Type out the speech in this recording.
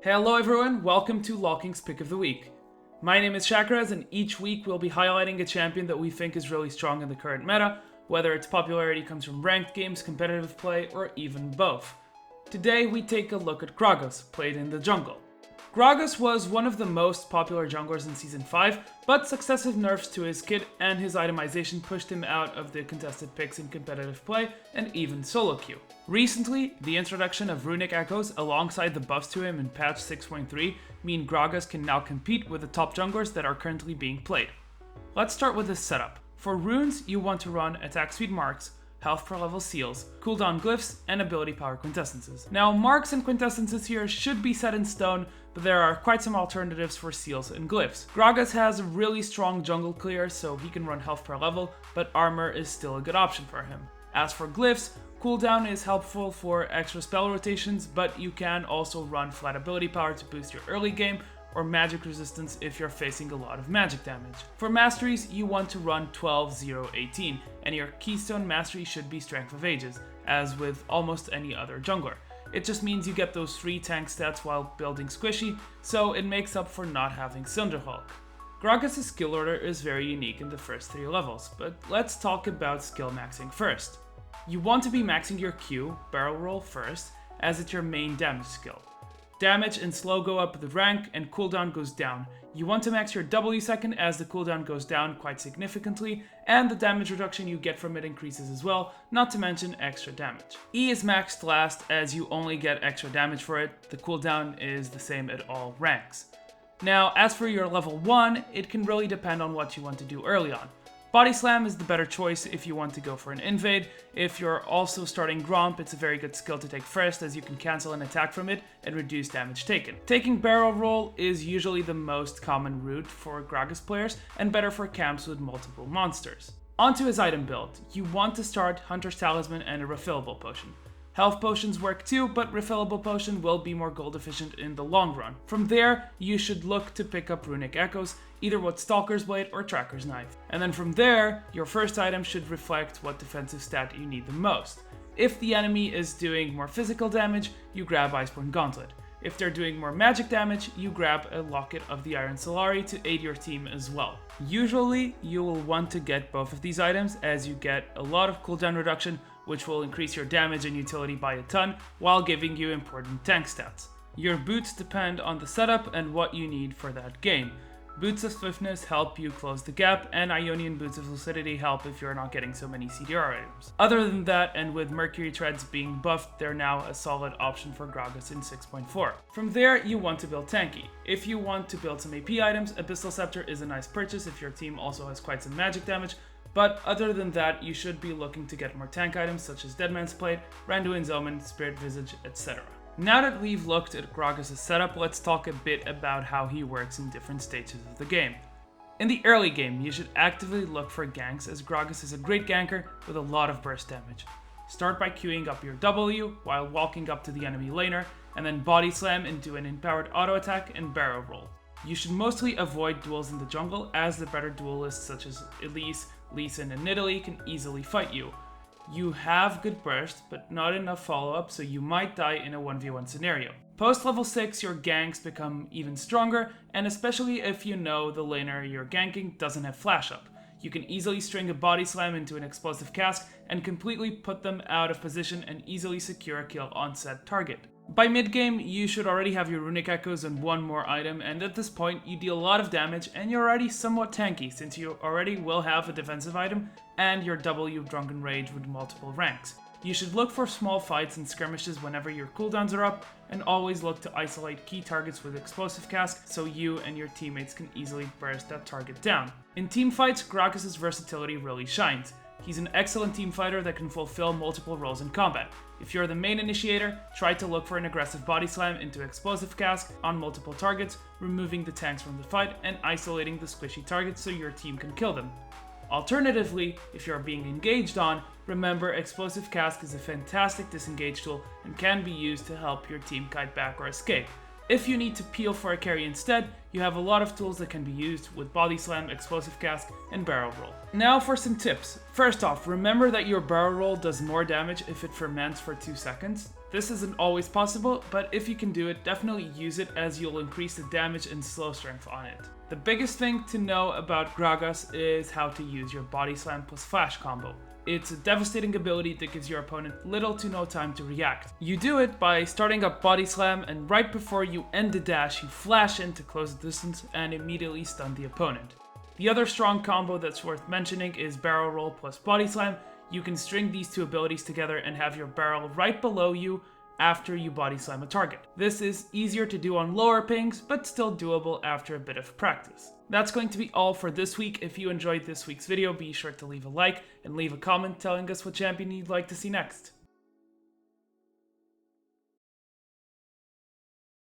Hello everyone, welcome to LolKing's Pick of the Week. My name is Chakras, and each week we'll be highlighting a champion that we think is really strong in the current meta, whether its popularity comes from ranked games, competitive play, or even both. Today we take a look at Gragas, played in the jungle. Gragas was one of the most popular junglers in Season 5, but successive nerfs to his kit and his itemization pushed him out of the contested picks in competitive play and even solo queue. Recently, the introduction of Runic Echoes alongside the buffs to him in patch 6.3 mean Gragas can now compete with the top junglers that are currently being played. Let's start with his setup. For runes, you want to run attack speed marks, health per level seals, cooldown glyphs, and ability power quintessences. Now, marks and quintessences here should be set in stone, but there are quite some alternatives for seals and glyphs. Gragas has a really strong jungle clear, so he can run health per level, but armor is still a good option for him. As for glyphs, cooldown is helpful for extra spell rotations, but you can also run flat ability power to boost your early game, or magic resistance if you're facing a lot of magic damage. For masteries, you want to run 12-0-18, and your keystone mastery should be Strength of Ages, as with almost any other jungler. It just means you get those 3 tank stats while building squishy, so it makes up for not having Cinder Hulk. Gragas' skill order is very unique in the first 3 levels, but let's talk about skill maxing first. You want to be maxing your Q, barrel roll first, as it's your main damage skill. Damage and slow go up with rank, and cooldown goes down. You want to max your W second as the cooldown goes down quite significantly, and the damage reduction you get from it increases as well, not to mention extra damage. E is maxed last as you only get extra damage for it. The cooldown is the same at all ranks. Now, as for your level 1, it can really depend on what you want to do early on. Body Slam is the better choice if you want to go for an invade. If you're also starting Gromp, it's a very good skill to take first, as you can cancel an attack from it and reduce damage taken. Taking Barrel Roll is usually the most common route for Gragas players and better for camps with multiple monsters. Onto his item build. You want to start Hunter's Talisman and a refillable potion. Health potions work too, but refillable potion will be more gold efficient in the long run. From there, you should look to pick up Runic Echoes, either with Stalker's Blade or Tracker's Knife. And then from there, your first item should reflect what defensive stat you need the most. If the enemy is doing more physical damage, you grab Iceborne Gauntlet. If they're doing more magic damage, you grab a Locket of the Iron Solari to aid your team as well. Usually, you will want to get both of these items as you get a lot of cooldown reduction, which will increase your damage and utility by a ton, while giving you important tank stats. Your boots depend on the setup and what you need for that game. Boots of Swiftness help you close the gap, and Ionian Boots of Lucidity help if you're not getting so many CDR items. Other than that, and with Mercury Treads being buffed, they're now a solid option for Gragas in 6.4. From there, you want to build tanky. If you want to build some AP items, Abyssal Scepter is a nice purchase if your team also has quite some magic damage, but other than that, you should be looking to get more tank items such as Deadman's Plate, Randuin's Omen, Spirit Visage, etc. Now that we've looked at Gragas' setup, let's talk a bit about how he works in different stages of the game. In the early game, you should actively look for ganks, as Gragas is a great ganker with a lot of burst damage. Start by queuing up your W while walking up to the enemy laner, and then body slam into an empowered auto attack and barrel roll. You should mostly avoid duels in the jungle, as the better duelists such as Elise, Lee Sin, and Nidalee can easily fight you. You have good burst, but not enough follow-up, so you might die in a 1v1 scenario. Post level 6, your ganks become even stronger, and especially if you know the laner you're ganking doesn't have flash up. You can easily string a body slam into an explosive cask and completely put them out of position and easily secure a kill on said target. By mid-game, you should already have your Runic Echoes and one more item, and at this point you deal a lot of damage and you're already somewhat tanky since you already will have a defensive item and your W Drunken Rage with multiple ranks. You should look for small fights and skirmishes whenever your cooldowns are up, and always look to isolate key targets with explosive cask so you and your teammates can easily burst that target down. In team fights, Gragas' versatility really shines. He's an excellent team fighter that can fulfill multiple roles in combat. If you're the main initiator, try to look for an aggressive body slam into explosive cask on multiple targets, removing the tanks from the fight and isolating the squishy targets so your team can kill them. Alternatively, if you're being engaged on, remember explosive cask is a fantastic disengage tool and can be used to help your team kite back or escape. If you need to peel for a carry instead, you have a lot of tools that can be used with Body Slam, Explosive Cast, and Barrel Roll. Now for some tips. First off, remember that your Barrel Roll does more damage if it ferments for 2 seconds. This isn't always possible, but if you can do it, definitely use it as you'll increase the damage and slow strength on it. The biggest thing to know about Gragas is how to use your Body Slam plus Flash combo. It's a devastating ability that gives your opponent little to no time to react. You do it by starting up Body Slam, and right before you end the dash, you flash in to close the distance and immediately stun the opponent. The other strong combo that's worth mentioning is Barrel Roll plus Body Slam. You can string these two abilities together and have your barrel right below you after you Body Slam a target. This is easier to do on lower pings, but still doable after a bit of practice. That's going to be all for this week. If you enjoyed this week's video, be sure to leave a like and leave a comment telling us what champion you'd like to see next.